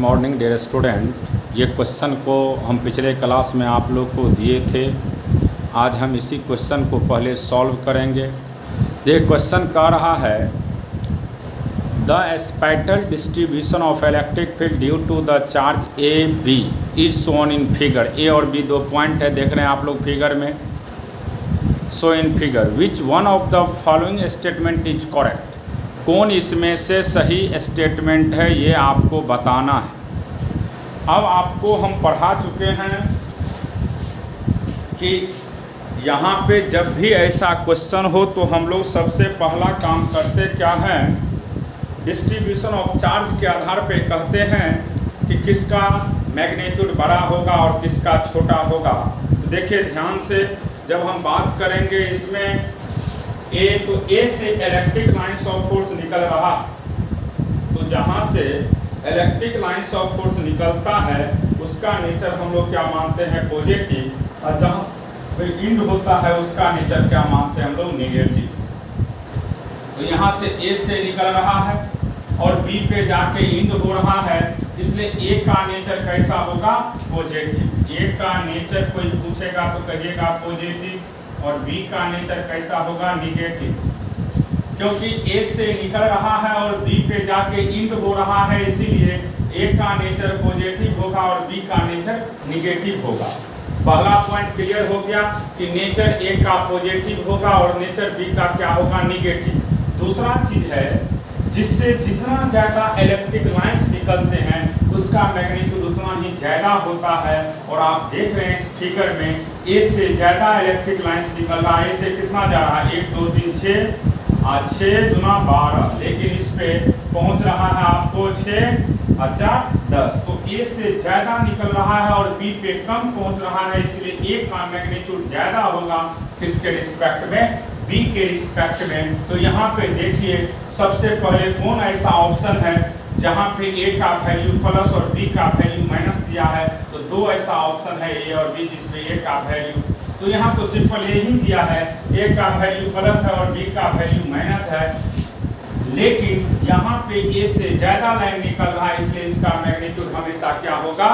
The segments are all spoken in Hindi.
Morning dear student. ये क्वेश्चन को हम पिछले क्लास में आप लोग को दिए थे। आज हम इसी क्वेश्चन को पहले सॉल्व करेंगे। ये क्वेश्चन कह रहा है the spectral distribution of electric field due to the charge A B is shown in figure. A और बी दो पॉइंट है, देख रहे हैं आप लोग फिगर में। So in figure which one of the following statement is correct. कौन इसमें से सही स्टेटमेंट है ये आपको बताना है। अब आपको हम पढ़ा चुके हैं कि यहाँ पे जब भी ऐसा क्वेश्चन हो तो हम लोग सबसे पहला काम करते क्या है, डिस्ट्रीब्यूशन ऑफ चार्ज के आधार पे कहते हैं कि किसका मैग्नीट्यूड बड़ा होगा और किसका छोटा होगा। तो देखिए ध्यान से, जब हम बात करेंगे इसमें ए, तो ए से इलेक्ट्रिक लाइन्स ऑफ फोर्स निकल रहा, तो जहाँ से इलेक्ट्रिक लाइन्स ऑफ फोर्स निकलता है उसका नेचर हम लोग क्या मानते हैं, पॉजिटिव, और जहाँ इंड होता है उसका नेचर क्या मानते हैं हम लोग, नेगेटिव। तो यहाँ से ए से निकल रहा है और बी पे जाके इंड हो रहा है, इसलिए ए का नेचर कैसा होगा, पॉजिटिव। ए का नेचर कोई पूछेगा तो कहिएगा पॉजिटिव, और बी का नेचर कैसा होगा, निगेटिव। क्योंकि ए से निकल रहा है और बी पे जाके इंड हो रहा है, इसीलिए ए का नेचर पॉजिटिव होगा और बी का नेचर निगेटिव होगा। पहला पॉइंट क्लियर हो गया कि नेचर ए का पॉजिटिव होगा और नेचर बी का क्या होगा, निगेटिव। दूसरा चीज है, जिससे जितना ज़्यादा इलेक्ट्रिक लाइन्स निकलते हैं उसका मैग्नीट्यूड उतना ही ज़्यादा होता है। और आप देख रहे हैं इस फिगर में ए से ज़्यादा इलेक्ट्रिक लाइन्स निकल रहा है। ए से कितना जा रहा है, 1 2 3 6 और 6 दूना 12, लेकिन इस पे पहुंच रहा है आपको 6 और 4 10। तो ए से ज़्यादा निकल रहा है और बी पे कम पहुंच रहा है, इसलिए ए का मैग्नीट्यूड ज़्यादा होगा किसके रिस्पेक्ट में, बी के रिस्पेक्ट में। तो यहाँ पे देखिए सबसे पहले कौन ऐसा ऑप्शन है जहाँ पे ए का वैल्यू प्लस और बी का वैल्यू माइनस दिया है। तो दो ऐसा ऑप्शन है ए और बी जिसमें ए का वैल्यू, तो यहाँ तो सिर्फ ए ही दिया है, ए का वैल्यू प्लस है और बी का वैल्यू माइनस है। लेकिन यहाँ पे ए से ज़्यादा लाइन निकल रहा है, इसलिए इसका मैग्नीट्यूड हमेशा क्या होगा,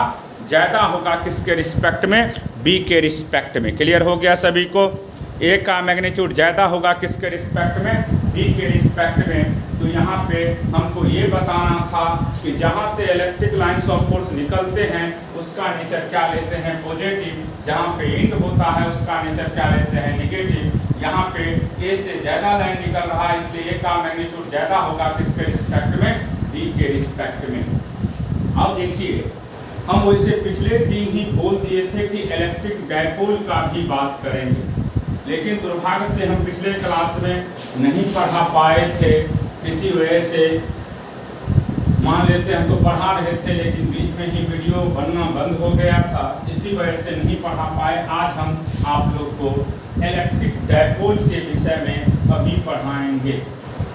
ज़्यादा होगा किसके रिस्पेक्ट में, बी के रिस्पेक्ट में। क्लियर हो गया सभी को। ए का मैग्नीट्यूड ज़्यादा होगा किसके रिस्पेक्ट में, बी के रिस्पेक्ट में। तो यहाँ पे हमको ये बताना था कि जहाँ से इलेक्ट्रिक लाइन्स ऑफ फोर्स निकलते हैं उसका नेचर क्या लेते हैं, पॉजिटिव। जहाँ पे इंड होता है उसका नेचर क्या लेते हैं, नेगेटिव। यहाँ पे ए से ज़्यादा लाइन निकल रहा है, इसलिए ए का मैग्नीट्यूड ज़्यादा होगा किसके रिस्पेक्ट में, बी के रिस्पेक्ट में। अब देखिए हम वैसे पिछले दिन ही बोल दिए थे कि इलेक्ट्रिक डायपोल का भी बात करेंगे, लेकिन दुर्भाग्य से हम पिछले क्लास में नहीं पढ़ा पाए थे। किसी वजह से मान लेते हम तो पढ़ा रहे थे, लेकिन बीच में ही वीडियो बनना बंद हो गया था, इसी वजह से नहीं पढ़ा पाए। आज हम आप लोग को इलेक्ट्रिक डायपोल के विषय में अभी पढ़ाएंगे।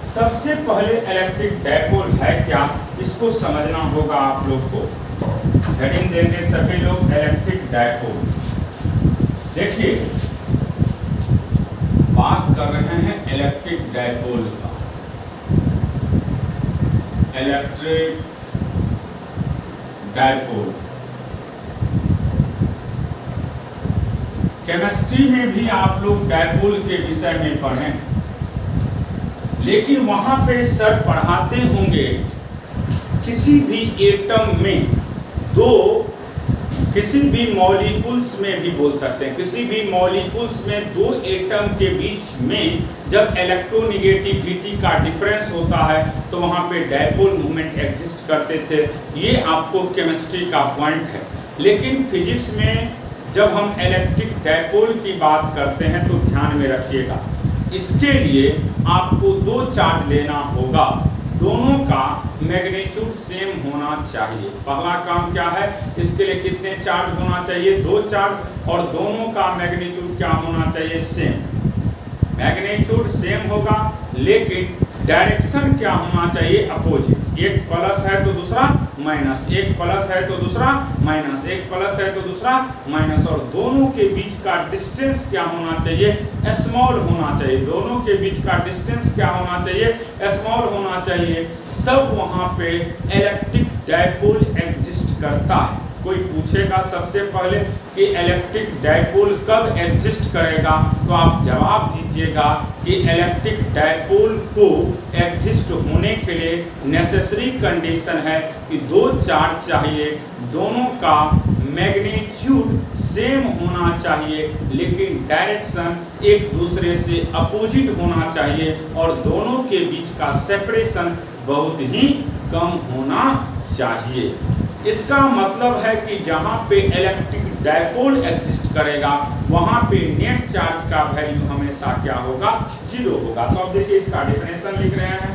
सबसे पहले इलेक्ट्रिक डायपोल है क्या, इसको समझना होगा आप लोग को। हेडिंग देंगे सभी लोग, इलेक्ट्रिक डायपोल। देखिए बात कर रहे हैं इलेक्ट्रिक डायपोल का। इलेक्ट्रिक डायपोल केमिस्ट्री में भी आप लोग डायपोल के विषय में पढ़ें, लेकिन वहां पे सर पढ़ाते होंगे किसी भी एटम में दो, किसी भी मॉलिक्यूल्स में भी बोल सकते हैं, किसी भी मॉलिक्यूल्स में दो एटम के बीच में जब इलेक्ट्रोनिगेटिविटी का डिफरेंस होता है तो वहाँ पे डायपोल मूवमेंट एग्जिस्ट करते थे। ये आपको केमिस्ट्री का पॉइंट है। लेकिन फिजिक्स में जब हम इलेक्ट्रिक डायपोल की बात करते हैं तो ध्यान में रखिएगा, इसके लिए आपको दो चार्ज लेना होगा, दोनों का मैग्नीट्यूड सेम होना चाहिए। पहला काम क्या है, इसके लिए कितने चार्ज होना चाहिए, दो चार्ज, और दोनों का मैग्नीट्यूड क्या होना चाहिए, सेम। मैग्नीट्यूड सेम होगा लेकिन डायरेक्शन क्या होना चाहिए, अपोजिट। एक प्लस है तो दूसरा माइनस, एक प्लस है तो दूसरा माइनस, एक प्लस है तो दूसरा माइनस, और दोनों के बीच का डिस्टेंस क्या होना चाहिए, स्मॉल होना चाहिए। दोनों के बीच का डिस्टेंस क्या होना चाहिए, स्मॉल होना चाहिए। तब वहाँ पे इलेक्ट्रिक डायपोल एग्जिस्ट एग्जिस्ट करता है। कोई पूछेगा सबसे पहले कि इलेक्ट्रिक डायपोल कब एग्जिस्ट करेगा, तो आप जवाब दीजिएगा कि इलेक्ट्रिक डायपोल को एग्जिस्ट होने के लिए नेसेसरी कंडीशन है कि दो चार्ज चाहिए, दोनों का मैग्नीट्यूड सेम होना चाहिए, लेकिन डायरेक्शन एक दूसरे से अपोजिट होना चाहिए और दोनों के बीच का सेपरेशन बहुत ही कम होना चाहिए। इसका मतलब है कि जहाँ पे इलेक्ट्रिक डायपोल एग्जिस्ट करेगा वहाँ पे नेट चार्ज का वैल्यू हमेशा क्या होगा, 0 होगा। तो अब देखिए इसका डेफिनेशन लिख रहे हैं।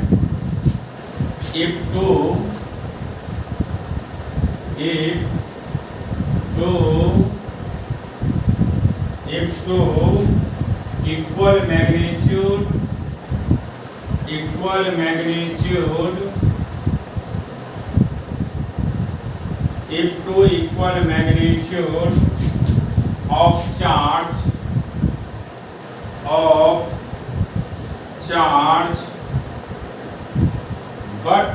if two equal magnitude if two equal magnitude of charge but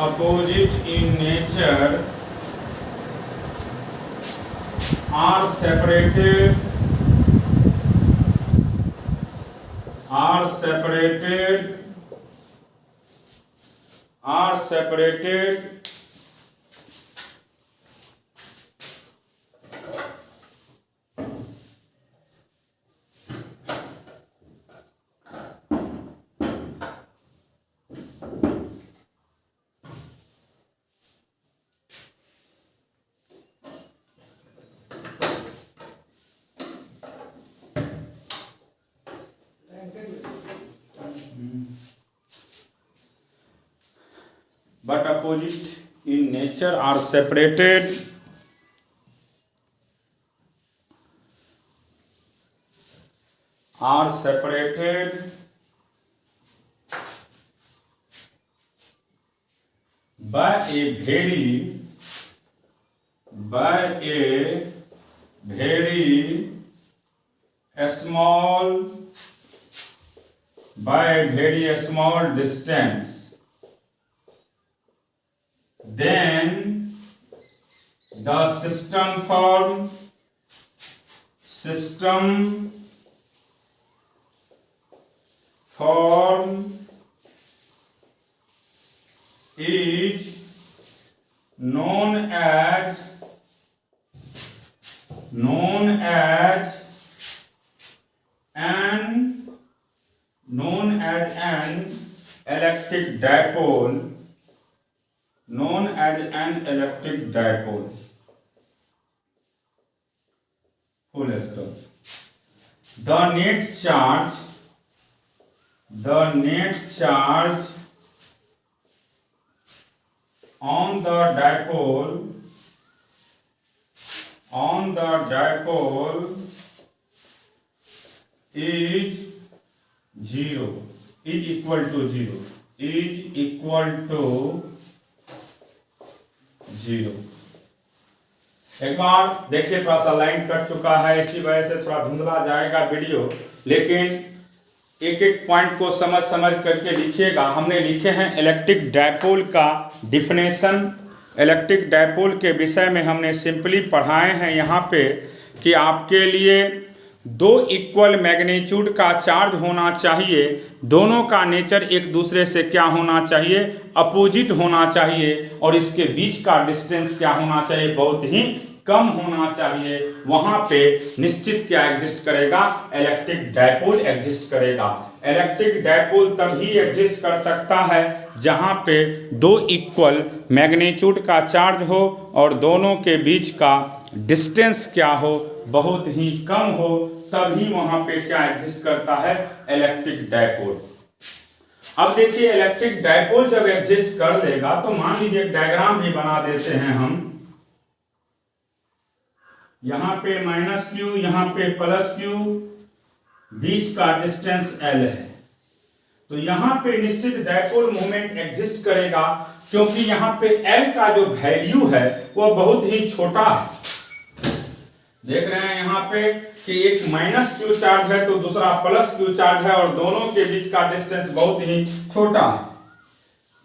opposite in nature, are separated but opposite in nature are separated by a very small distance. Then the system form is known as an electric dipole. Full stop. The net charge on the dipole is equal to 0। एक बार देखिए, थोड़ा सा लाइन कट चुका है, इसी वजह से थोड़ा धुंधला जाएगा वीडियो, लेकिन एक एक पॉइंट को समझ करके लिखिएगा। हमने लिखे हैं इलेक्ट्रिक डायपोल का डिफिनेशन। इलेक्ट्रिक डायपोल के विषय में हमने सिंपली पढ़ाए हैं यहाँ पे कि आपके लिए दो इक्वल मैग्नीट्यूड का चार्ज होना चाहिए, दोनों का नेचर एक दूसरे से क्या होना चाहिए, अपोजिट होना चाहिए, और इसके बीच का डिस्टेंस क्या होना चाहिए, बहुत ही कम होना चाहिए। वहाँ पे निश्चित क्या एग्जिस्ट करेगा, इलेक्ट्रिक डायपोल एग्जिस्ट करेगा। इलेक्ट्रिक डायपोल तभी एग्जिस्ट कर सकता है जहाँ पे दो इक्वल मैग्नीट्यूड का चार्ज हो और दोनों के बीच का डिस्टेंस क्या हो, बहुत ही कम हो, तभी वहां पे क्या एग्जिस्ट करता है, इलेक्ट्रिक डायपोल। अब देखिए, इलेक्ट्रिक डायपोल जब एग्जिस्ट कर लेगा तो मान लीजिए एक डायग्राम भी बना देते हैं हम। यहां पे -q, यहां पे +q, बीच का डिस्टेंस l है। तो यहां पे निश्चित डायपोल मोमेंट एग्जिस्ट करेगा, क्योंकि यहां पे l का जो वैल्यू है वह बहुत ही छोटा है। देख रहे हैं यहाँ पे कि एक माइनस क्यू चार्ज है तो दूसरा प्लस क्यू चार्ज है और दोनों के बीच का डिस्टेंस बहुत ही छोटा है।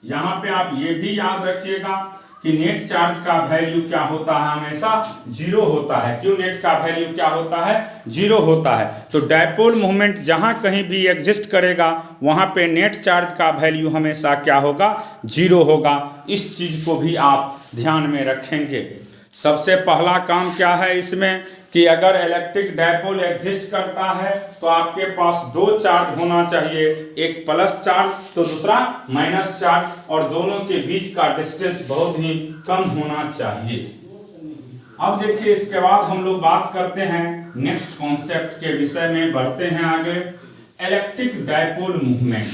यहाँ पे आप ये भी याद रखिएगा कि नेट चार्ज का वैल्यू क्या होता है, हमेशा जीरो होता है। क्यों नेट का वैल्यू क्या होता है, जीरो होता है। तो डायपोल मूवमेंट जहां कहीं भी एग्जिस्ट करेगा वहां पे नेट चार्ज का वैल्यू हमेशा क्या होगा, जीरो होगा। इस चीज को भी आप ध्यान में रखेंगे। सबसे पहला काम क्या है इसमें कि अगर इलेक्ट्रिक डायपोल एग्जिस्ट करता है तो आपके पास दो चार्ज होना चाहिए, एक प्लस चार्ज तो दूसरा माइनस चार्ज, और दोनों के बीच का डिस्टेंस बहुत ही कम होना चाहिए। अब देखिए इसके बाद हम लोग बात करते हैं नेक्स्ट कॉन्सेप्ट के विषय में, बढ़ते हैं आगे, इलेक्ट्रिक डायपोल मूवमेंट।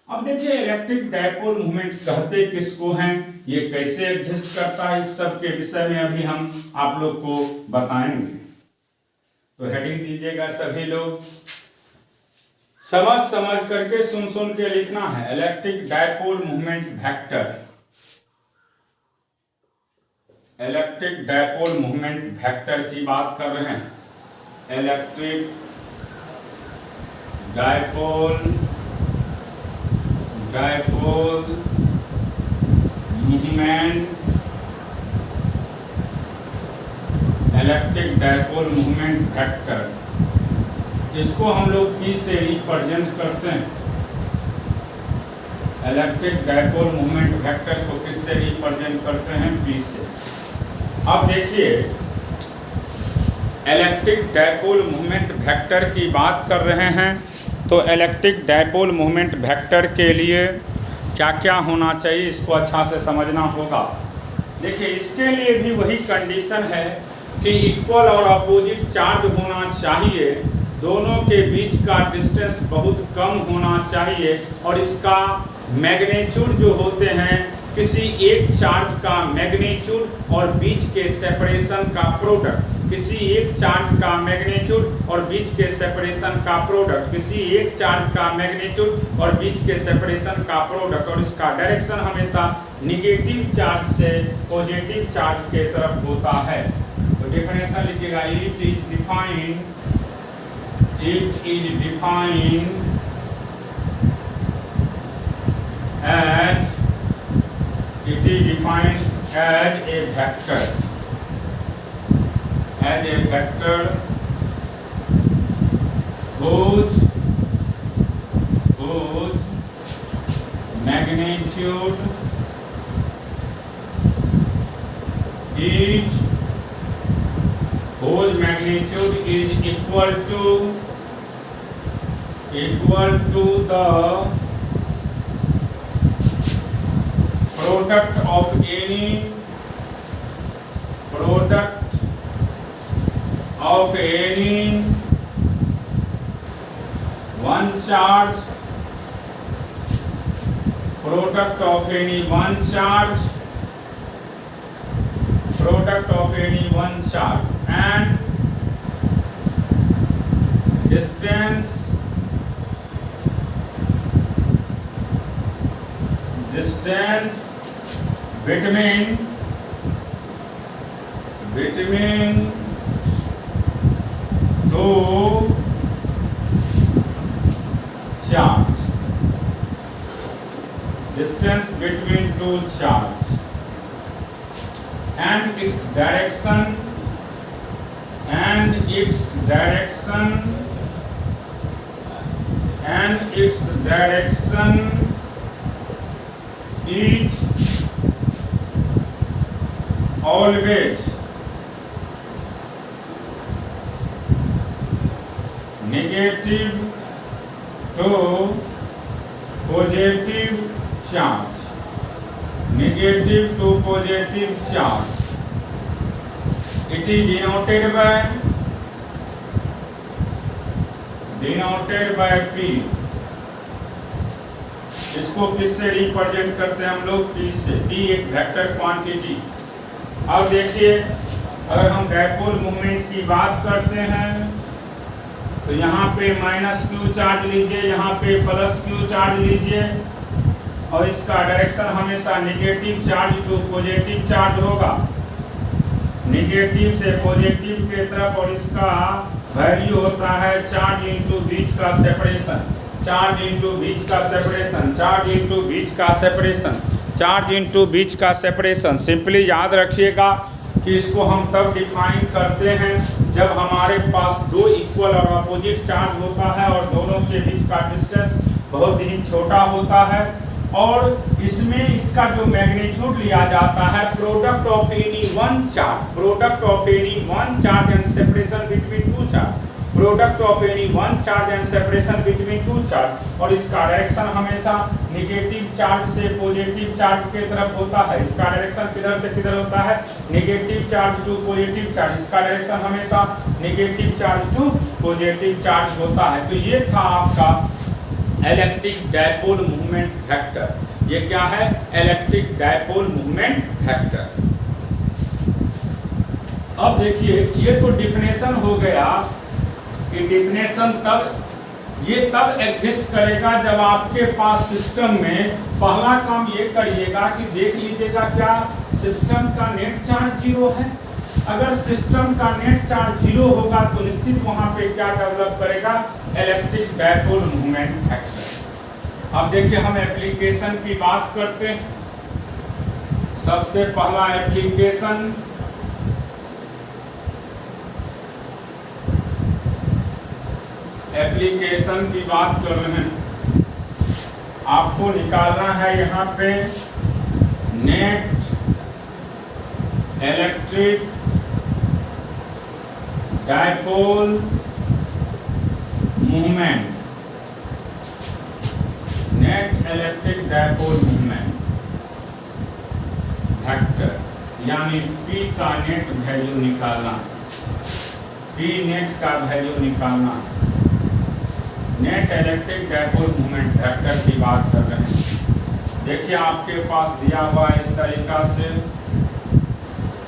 अब देखिए इलेक्ट्रिक डायपोल मूवमेंट कहते किसको हैं, ये कैसे एग्जिस्ट करता है, इस सब के विषय में अभी हम आप लोग को बताएंगे। तो हेडिंग दीजिएगा सभी लोग, समझ समझ करके सुन सुन के लिखना है। Electric dipole movement vector, electric dipole movement vector की बात कर रहे हैं। Electric dipole movement, electric dipole movement vector, इसको हम लोग P से रिप्रेजेंट करते हैं। इलेक्ट्रिक डायपोल मूवमेंट वेक्टर को किससे रिप्रेजेंट करते हैं, P से। अब देखिए इलेक्ट्रिक डायपोल मूवमेंट वेक्टर की बात कर रहे हैं तो इलेक्ट्रिक डायपोल मूवमेंट वेक्टर के लिए क्या क्या होना चाहिए इसको अच्छा से समझना होगा। देखिए इसके लिए भी वही कंडीशन है कि इक्वल और अपोजिट चार्ज होना चाहिए, दोनों के बीच का डिस्टेंस बहुत कम होना चाहिए, और इसका मैग्नीट्यूड जो होते हैं किसी एक चार्ज का मैग्नीट्यूड और बीच के सेपरेशन का प्रोडक्ट, किसी एक चार्ज का मैग्नीट्यूड और बीच के सेपरेशन का प्रोडक्ट, किसी एक चार्ज का मैग्नीट्यूड और बीच के सेपरेशन का प्रोडक्ट, और इसका डायरेक्शन हमेशा निगेटिव चार्ज से पॉजिटिव चार्ज के तरफ होता है। तो डेफिनेशन लिखिएगा, it is defined as it is defined as a vector, whose magnitude is equal to the product of any one charge, product of any one charge and distance between two charge, distance between two charge, and its direction is always negative to positive charge, it is denoted by P। इसको किससे रिप्रेजेंट करते हैं हम लोग, P से। P एक वेक्टर क्वांटिटी। अब देखिए अगर हम डायपोल मूवमेंट की बात करते हैं तो यहाँ पे माइनस क्यू चार्ज लीजिए, यहाँ पे प्लस क्यू चार्ज लीजिए, और इसका डायरेक्शन हमेशा negative charge to positive charge होगा। निगेटिव से पॉजिटिव के तरफ, और इसका वैल्यू होता है चार्ज इंटू बीच का सेपरेशन, चार्ज इंटू बीच का सेपरेशन, चार्ज इंटू बीच का सेपरेशन, चार्ज इंटू बीच का सेपरेशन। सिंपली याद रखिएगा कि इसको हम तब डिफाइन करते हैं जब हमारे पास दो इक्वल और अपोजिट चार्ज होता है और दोनों के बीच का डिस्टेंस बहुत ही छोटा होता है, और इसमें इसका जो मैग्नीट्यूड लिया जाता है product of any one charge, product of any one charge and separation between two charge, product of any one charge and separation between two charge. और इसका डायरेक्शन हमेशा निगेटिव चार्ज से पॉजिटिव चार्ज के तरफ होता है। इसका डायरेक्शन किधर से किधर होता है, negative charge to positive charge. इसका डायरेक्शन हमेशा negative charge to positive charge होता है। तो ये था आपका इलेक्ट्रिक डायपोल मूवमेंट वेक्टर। ये क्या है, इलेक्ट्रिक डायपोल मूवमेंट वेक्टर। अब देखिए ये तो डिफिनेशन हो गया कि डिफिनेशन तब एग्जिस्ट करेगा जब आपके पास सिस्टम में, पहला काम ये करिएगा कि देख लीजिएगा क्या सिस्टम का नेट चार्ज जीरो है। अगर सिस्टम का नेट चार्ज जीरो होगा तो निश्चित वहां पे क्या डेवलप करेगा, इलेक्ट्रिक डायपोल मूवमेंट वेक्टर। अब देखिए हम एप्लीकेशन की बात करते हैं। सबसे पहला एप्लीकेशन की बात कर रहे हैं। आपको निकालना है यहाँ पे net electric dipole movement, net electric dipole movement vector, यानी P का नेट वैल्यू निकालना, P नेट का वैल्यू निकालना। Net electric dipole movement vector की बात कर रहे हैं। देखिए आपके पास दिया हुआ इस तरीका से,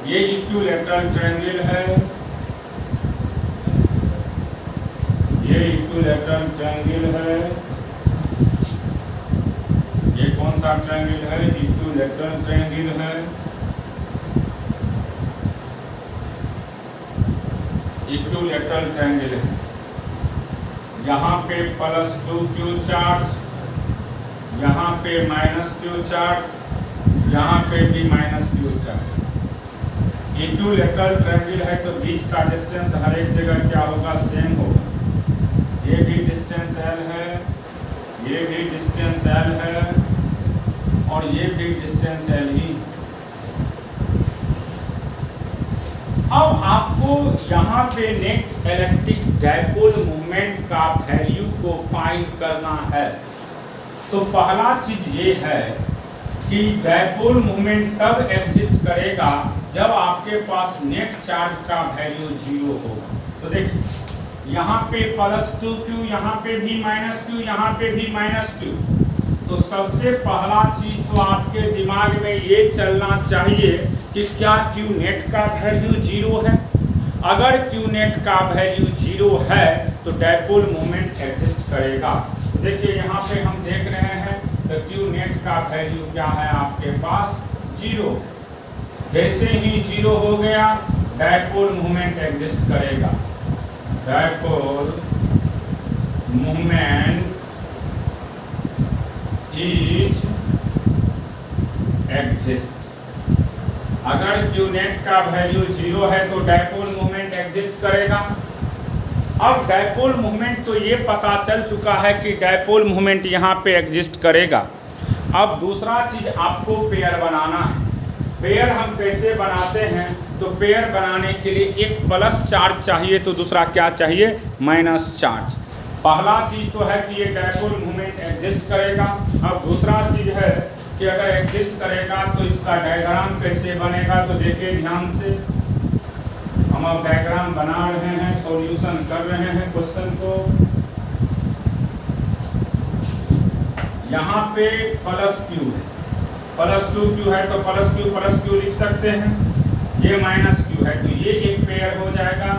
ये इक्विलैटरल ट्रायंगल है, ये इक्विलैटरल ट्रायंगल है। ये कौन सा ट्रायंगल है, इक्विलैटरल ट्रायंगल है। इक्विलैटरल ट्रायंगल है। यहाँ पे +2q चार्ज, यहाँ पे -q चार्ज, यहाँ पे भी -q चार्ज। इक्विलैटरल ट्रायंगल है तो बीच का डिस्टेंस हर एक जगह क्या होगा, सेम होगा। ये भी डिस्टेंस L है, ये भी डिस्टेंस L है, और ये भी डिस्टेंस L ही। अब आपको यहाँ पे नेट इलेक्ट्रिक डायपोल मूवमेंट का वैल्यू को फाइंड करना है। तो पहला चीज ये है कि डायपोल मूवमेंट तब एग्जिस्ट करेगा जब आपके पास नेट चार्ज का वैल्यू जीरो होगा। तो देखिए यहाँ पे +2q, यहाँ पे भी -q, यहाँ पे भी -q। तो सबसे पहला चीज तो आपके दिमाग में ये चलना चाहिए कि क्या Q नेट का वैल्यू जीरो है। अगर Q नेट का वैल्यू जीरो है तो डायपोल मूवमेंट एग्जिस्ट करेगा। देखिए यहाँ पे हम देख रहे हैं तो Q नेट का वैल्यू क्या है आपके पास, जीरो। जैसे ही जीरो हो गया डायपोल मूवमेंट एग्जिस्ट करेगा। Dipole movement is exist. अगर Q नेट का वैल्यू जीरो है तो डायपोल मूवमेंट एग्जिस्ट करेगा। अब डायपोल मूवमेंट तो ये पता चल चुका है कि डायपोल मूवमेंट यहाँ पे एग्जिस्ट करेगा। अब दूसरा चीज आपको पेयर बनाना है। पेयर हम कैसे बनाते हैं, तो पेयर बनाने के लिए एक प्लस चार्ज चाहिए तो दूसरा क्या चाहिए, माइनस चार्ज। पहला चीज तो है कि ये डायपोल मूवमेंट एग्जिस्ट करेगा। अब दूसरा चीज है कि अगर एग्जिस्ट करेगा तो इसका डायग्राम कैसे बनेगा। तो देखिए ध्यान से, हम अब डायग्राम बना रहे हैं, सॉल्यूशन कर रहे हैं क्वेश्चन को। यहाँ पे +q है, +2q है तो +q लिख सकते हैं। ये -q है तो ये एक पेयर हो जाएगा,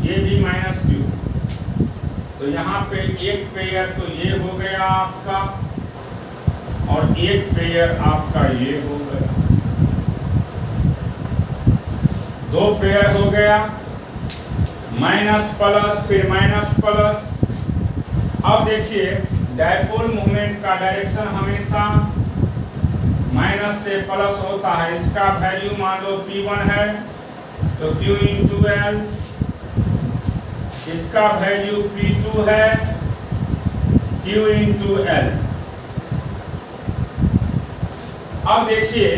ये भी -q। तो यहाँ पे एक पेयर तो ये हो गया आपका, और एक पेयर आपका ये हो गया। दो पेयर हो गया, माइनस प्लस फिर माइनस प्लस। अब देखिए डायपोल मोमेंट का डायरेक्शन हमेशा माइनस से प्लस होता है। इसका वैल्यू मान लो P1 है तो Q इंटू एल, इसका वैल्यू P2 है Q इंटू एल। अब देखिए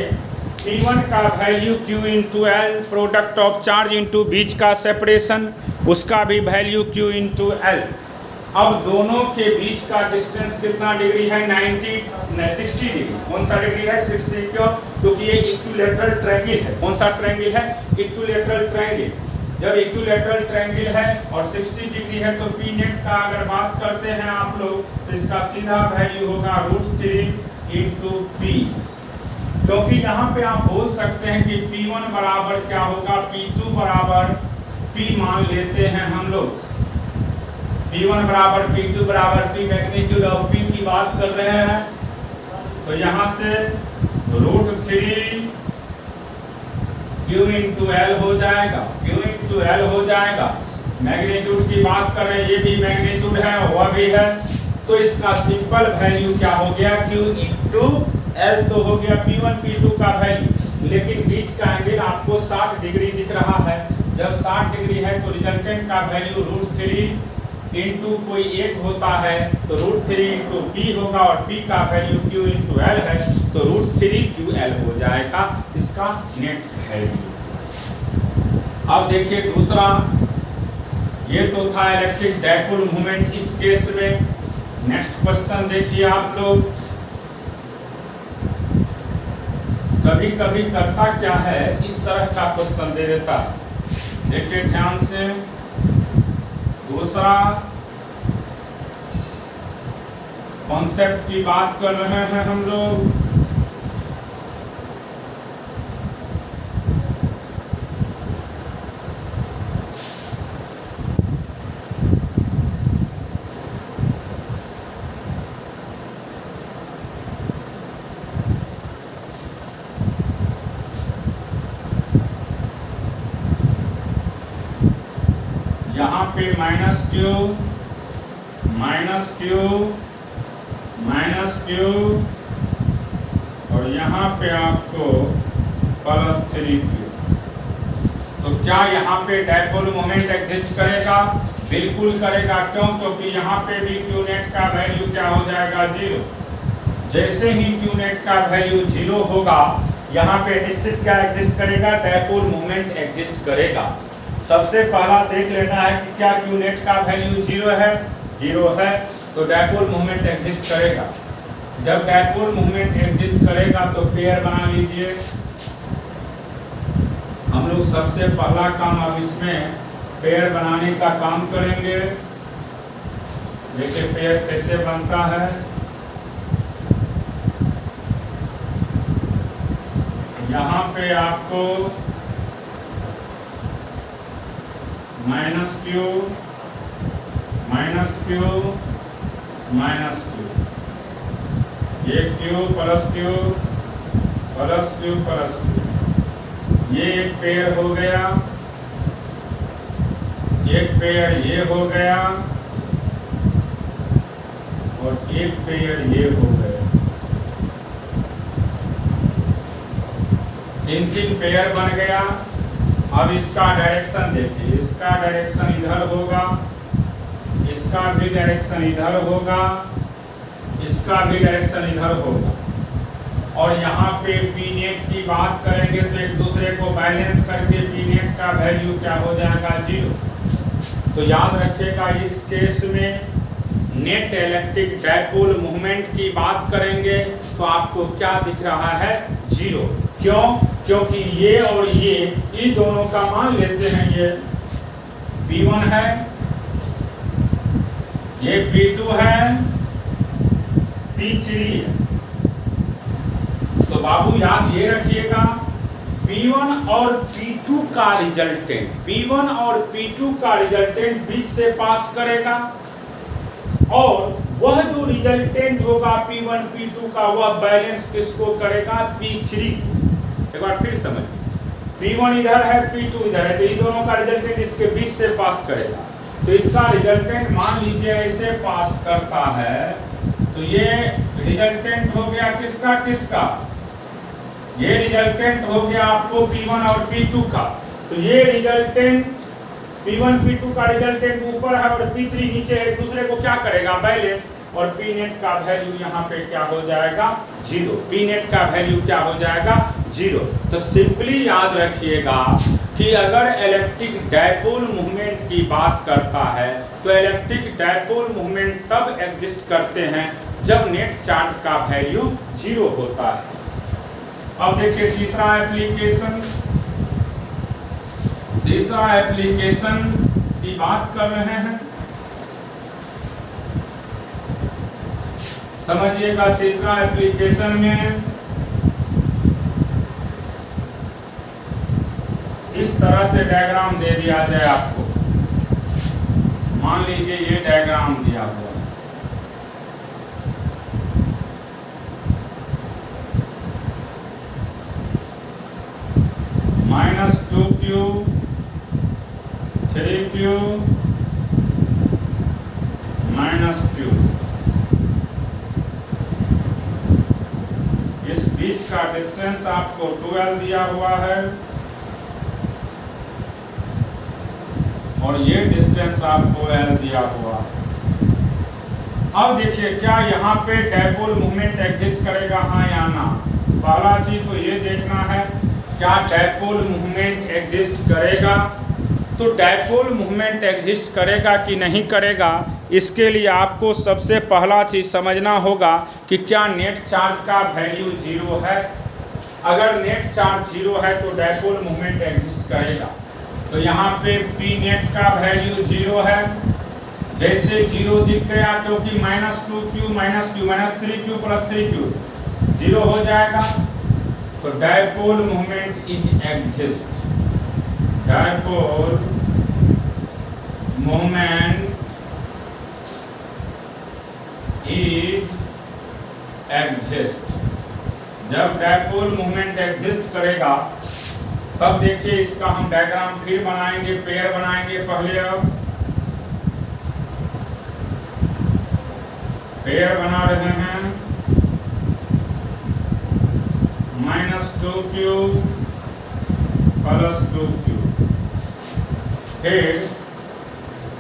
P1 का value Q into L, product of charge into बीच का सेपरेशन, उसका भी वैल्यू Q इंटू एल। अब दोनों के बीच का डिस्टेंस कितना डिग्री है? 60 डिग्री। कौन सा डिग्री है? 60। क्यों? क्योंकि ये इक्विलैटरल ट्रायंगल है। कौन सा ट्रायंगल है? Equilateral triangle. जब इक्विलैटरल ट्रायंगल है और 60 डिग्री है तो पी नेट का अगर बात करते हैं आप लोग तो इसका सीधा वैल्यू होगा √3 इंटू पी। क्योंकि यहाँ पे आप बोल सकते हैं कि P1 बराबर क्या होगा? P2 बराबर P मान लेते हैं हम लोग। P1 बराबर P2 बराबर P, मैग्नीट्यूड ऑफ P की बात कर रहे हैं तो यहाँ से √3 Q इंटू एल हो जाएगा, Q इंटू एल हो जाएगा। मैग्नीट्यूड की बात कर रहे हैं, ये भी मैग्नीट्यूड है, वह भी है, तो इसका सिंपल वैल्यू क्या हो गया? Q इंटू एल तो हो गया P1 P2 का वैल्यू। लेकिन बीच का एंगल आपको 60 डिग्री दिख रहा है। जब 60 डिग्री है तो रिजल्टेंट का वैल्यू √3 इंटू कोई एक होता है तो √3 इंटू पी होगा और पी का वैल्यू Q इंटू एल है तो √3 QL हो जाएगा इसका नेट वैल्यू। अब देखिए दूसरा, ये तो था इलेक्ट्रिक डायपोल मोमेंट इस केस में। नेक्स्ट क्वेश्चन देखिए आप लोग। कभी कभी करता क्या है, इस तरह का क्वेश्चन दे देता। देखिए ध्यान से, दूसरा कॉन्सेप्ट की बात कर रहे हैं हम लोग। यहाँ पे -Q और यहाँ पे आपको +3Q। तो क्या यहाँ पे डायपोल मोमेंट एग्जिस्ट करेगा? बिल्कुल करेगा। क्यों? क्योंकि यहाँ पे भी Q नेट का वैल्यू क्या हो जाएगा? 0। जैसे ही Q नेट का वैल्यू 0 होगा, यहाँ पे निश्चित क्या एग्जिस्ट करेगा? डायपोल मोमेंट एग्जिस्ट करेगा। सबसे पहला देख लेना है कि क्या Q नेट का वैल्यू 0 है? 0 है तो डायपोल मोमेंट एग्जिस्ट करेगा। जब डायपोल मोमेंट एग्जिस्ट करेगा तो पेयर बना लीजिए। हम लोग सबसे पहला काम अब इसमें पेयर बनाने का काम करेंगे। देखिए पेयर कैसे बनता है। यहाँ पे आपको -Q ये Q प्लस Q ये एक पेयर हो गया, एक पेयर ये हो गया और एक पेयर ये हो गया। 3 पेयर बन गया। अब इसका डायरेक्शन देखिए, इसका डायरेक्शन इधर होगा, इसका भी डायरेक्शन इधर होगा, इसका भी डायरेक्शन इधर होगा। और यहाँ पे पी नेट की बात करेंगे तो एक दूसरे को बैलेंस करके पी नेट का वैल्यू क्या हो जाएगा? 0। तो याद रखिएगा इस केस में नेट इलेक्ट्रिक डायपोल मूवमेंट की बात करेंगे तो आपको क्या दिख रहा है? 0। क्यों? क्योंकि ये और ये दोनों का मान लेते हैं, ये P1 है, ये P2 है, P3 है। तो बाबू याद ये रखिएगा P1 और P2 का रिजल्टेंट बीच से पास करेगा और वह जो रिजल्टेंट होगा P1 P2 का वह बैलेंस किसको करेगा? P3। एक बार फिर समझिए, P1 इधर है, P2 इधर है, तो इन दोनों का रिजल्टेंट इसके बीच से पास करेगा। तो इसका रिजल्टेंट मान लीजिए ऐसे पास करता है, तो ये रिजल्टेंट हो गया किसका किसका, ये रिजल्टेंट हो गया आपको P1 और P2 का। तो ये रिजल्टेंट P1 P2 का रिजल्टेंट ऊपर है और P3 नीचे है, दूसरे को क्या करेगा बैलेंस, और P नेट का वैल्यू यहाँ पे क्या हो जाएगा 0। P नेट का वैल्यू क्या हो जाएगा 0। तो सिंपली याद रखिएगा कि अगर इलेक्ट्रिक डायपोल मूवमेंट की बात करता है तो इलेक्ट्रिक डायपोल मूवमेंट तब एग्जिस्ट करते हैं जब नेट चार्ज का वैल्यू 0 होता है। अब देखिए तीसरा एप्लीकेशन की बात कर रहे हैं, समझिएगा। तीसरा एप्लीकेशन में इस तरह से डायग्राम दे दिया जाए आपको, मान लीजिए ये डायग्राम दिया हुआ है, -2q 3q -q, इस बीच का डिस्टेंस आपको 12 दिया हुआ है और ये डिस्टेंस आपको L दिया हुआ है। अब देखिए क्या यहाँ पे डायपोल मूवमेंट एग्जिस्ट करेगा, हाँ या ना। पहला चीज तो ये देखना है क्या डायपोल मूवमेंट एग्जिस्ट करेगा। तो डायपोल मूवमेंट एग्जिस्ट करेगा कि नहीं करेगा, इसके लिए आपको सबसे पहला चीज समझना होगा कि क्या नेट चार्ज का वैल्यू 0 है। अगर नेट चार्ज 0 है तो डायपोल मूवमेंट एग्जिस्ट करेगा। तो यहाँ पे P नेट का वैल्यू 0 है, जैसे 0 दिख गया क्योंकि -2q -3q + 3q 0 हो जाएगा। तो dipole movement is exist, dipole movement is exist. जब डायपोल मूवमेंट एग्जिस्ट करेगा तब देखिए इसका हम डायग्राम फिर बनाएंगे, पेयर बनाएंगे। पहले अब पेयर बना रहे हैं, -2q + 2q, फिर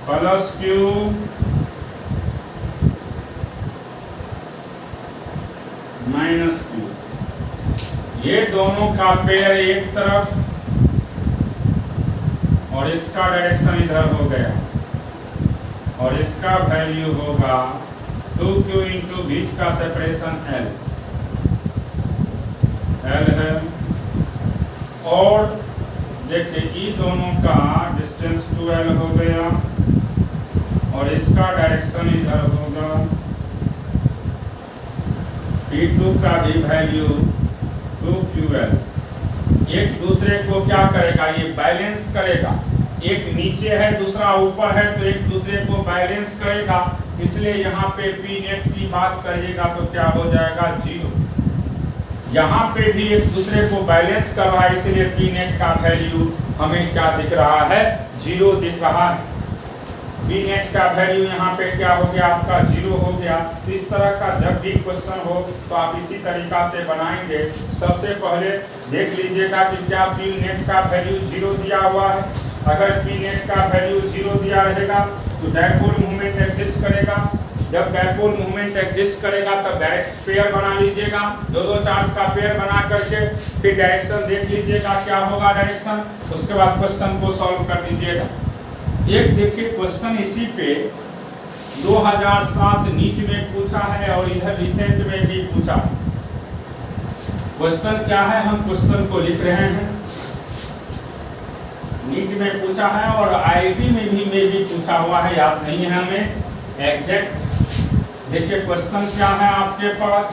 +q -q। ये दोनों का पेयर एक तरफ और इसका डायरेक्शन इधर हो गया और इसका वैल्यू होगा 2q इंटू बीच का सेपरेशन L है। और देखिए ये दोनों का डिस्टेंस 2L हो गया और इसका डायरेक्शन इधर होगा। P2 का भी वैल्यू 2QL। एक दूसरे को क्या करेगा, ये बैलेंस करेगा। एक नीचे है दूसरा ऊपर है तो एक दूसरे को बैलेंस करेगा, इसलिए यहाँ पे P नेट की बात करिएगा तो क्या हो जाएगा 0। यहाँ पे भी एक दूसरे को बैलेंस कर रहा है, इसलिए P नेट का वैल्यू हमें क्या दिख रहा है 0 दिख रहा है। P नेट का वैल्यू यहाँ पे क्या हो गया आपका 0 हो गया। इस तरह का जब भी क्वेश्चन हो तो आप इसी तरीका से बनाएंगे। सबसे पहले देख लीजिएगा कि क्या P नेट का वैल्यू 0 दिया हुआ है। अगर P नेट का वैल्यू 0 दिया रहेगा तो डायपोल मूवमेंट एग्जिस्ट करेगा। जब डायपोल मूवमेंट एग्जिस्ट करेगा तब डायरेक्ट पेयर बना लीजिएगा, दो चार्ज का पेयर बना करके फिर डायरेक्शन देख लीजिएगा क्या होगा डायरेक्शन, उसके बाद क्वेश्चन को सॉल्व कर दीजिएगा। एक देखिए क्वेश्चन इसी पे 2007 नीट में पूछा है और इधर रिसेंट में भी पूछा। क्वेश्चन क्या है, हम क्वेश्चन को लिख रहे हैं। नीट में पूछा है और आईआईटी में भी पूछा हुआ है, याद नहीं है हमें एग्जैक्ट। देखिए क्वेश्चन क्या है आपके पास,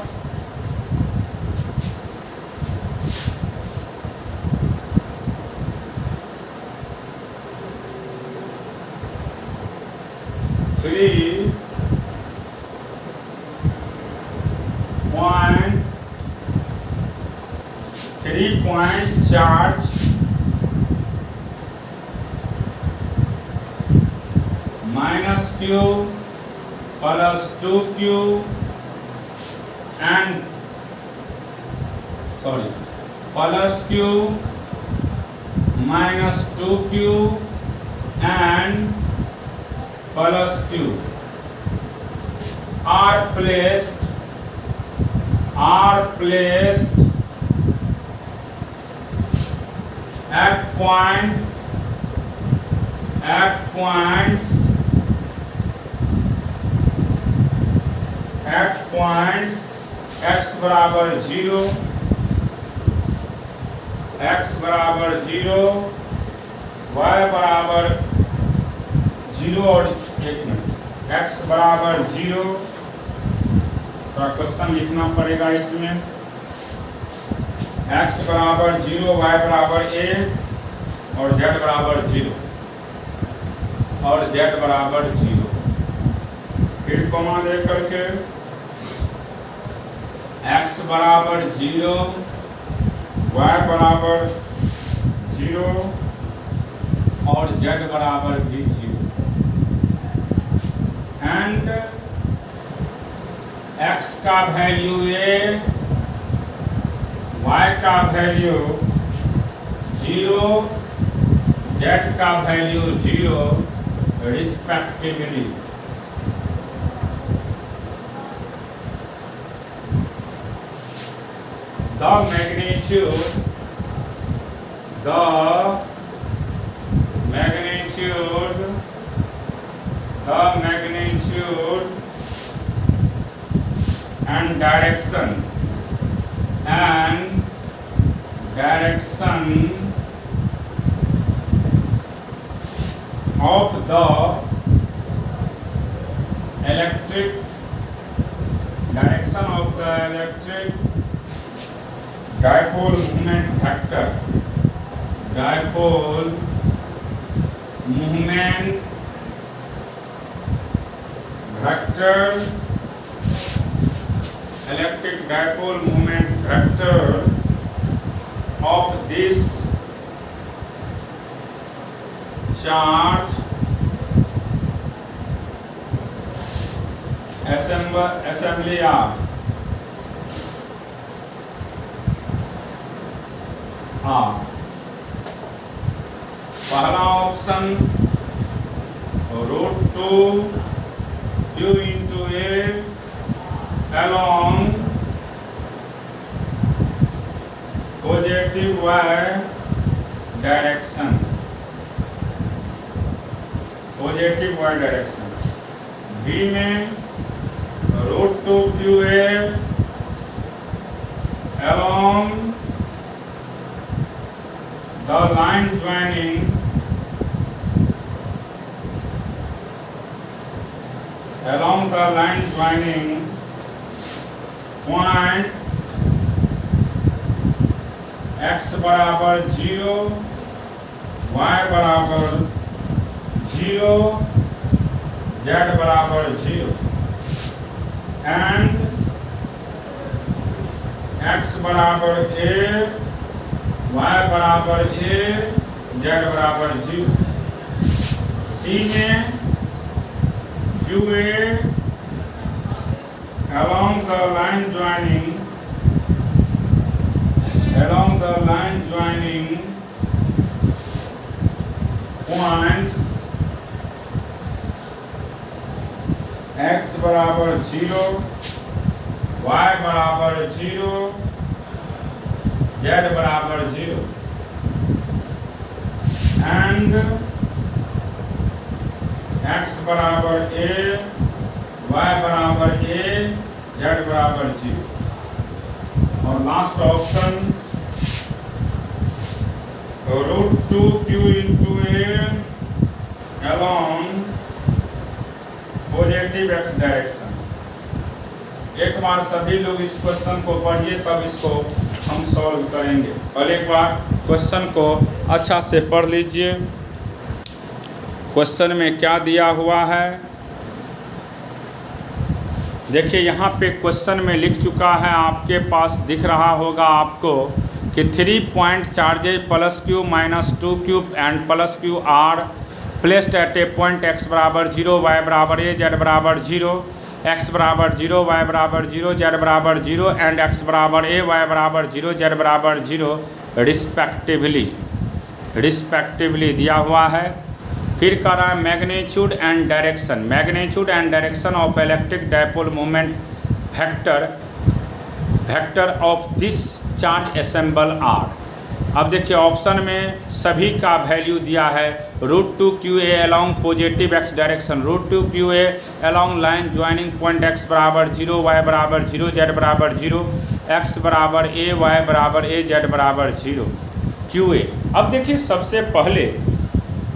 three point charge minus q plus 2q and plus q minus 2q and plus q are placed at points x बराबर 0, x बराबर 0, y बराबर 0 और 1 मिनट, x बराबर 0, थोड़ा क्वेश्चन लिखना पड़ेगा इसमें, x बराबर 0, y बराबर 1 और z बराबर 0 और z बराबर 0, फिर कोमा दे करके x बराबर 0, y बराबर 0 और z बराबर भी 0 एंड x का वैल्यू a, y का वैल्यू 0, z का value 0 respectively. The magnitude and direction of the electric dipole moment vector electric dipole moment vector of this charge assembly are पहला option √2 q into a along positive y direction, b में √2 qa along the line joining point x बराबर 0, y बराबर 0, z बराबर 0 and x बराबर a, y बराबर a, z बराबर 0। c में QA along the line joining points x बराबर 0, y बराबर 0, z बराबर 0 and x बराबर a, y बराबर a, z बराबर 0 और last option √2 q into a along positive x direction. एक बार सभी लोग इस क्वेश्चन को पढ़िए तब इसको हम सॉल्व करेंगे। और एक बार क्वेश्चन को अच्छा से पढ़ लीजिए। क्वेश्चन में क्या दिया हुआ है देखिए, यहाँ पे क्वेश्चन में लिख चुका है, आपके पास दिख रहा होगा आपको कि 3 point charges +q -2q and +q are placed at a point x बराबर 0, y बराबर a, z बराबर 0, x बराबर 0, y बराबर 0, z बराबर 0 एंड x बराबर a, y बराबर 0, z बराबर 0 रिस्पेक्टिवली दिया हुआ है। फिर कह रहा है magnitude and direction of electric dipole moment vector of this charge assemble are. अब देखिए ऑप्शन में सभी का वैल्यू दिया है। √2qa along positive x direction, √2qa along line joining point x बराबर 0, y बराबर 0, z बराबर 0, x बराबर a, y बराबर a, z बराबर 0 qa। अब देखिए सबसे पहले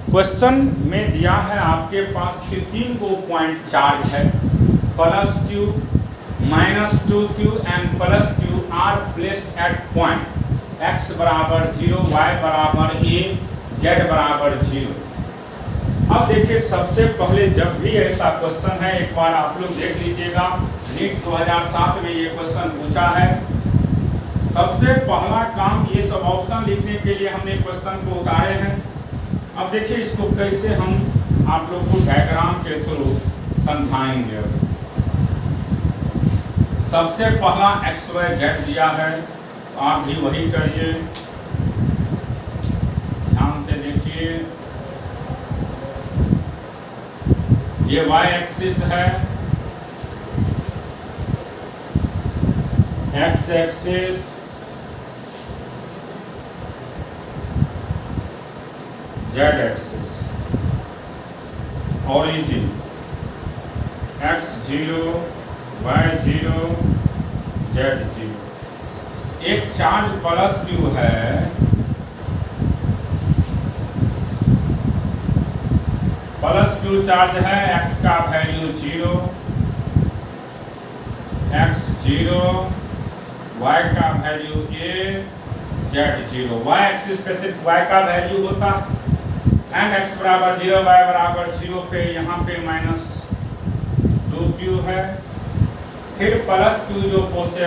क्वेश्चन में दिया है आपके पास कि 3 को पॉइंट चार्ज है, +q, -2q and +q are placed at point x बराबर 0, y बराबर a, z बराबर 0। अब देखिए सबसे पहले जब भी ऐसा क्वेश्चन है, एक बार आप लोग देख लीजिएगा, नीट 2007 में ये क्वेश्चन पूछा है। सबसे पहला काम ये सब ऑप्शन लिखने के लिए हमने क्वेश्चन को उतारे हैं। अब देखिए इसको कैसे हम आप लोग को डायग्राम के थ्रू समझाएंगे। सबसे पहला x, y, z दिया है, आप भी वही करिए, ध्यान से देखिए। ये y एक्सिस है, x axis, z axis, origin x0, y0, z0। एक चार्ज +q है, +q चार्ज है, x का वैल्यू 0, x0, y का value a, z0। y axis पे सिर्फ y का वैल्यू होता एंड x बराबर 0, y बराबर 0 पे यहाँ पे -2q है। फिर +q जो पॉसिबल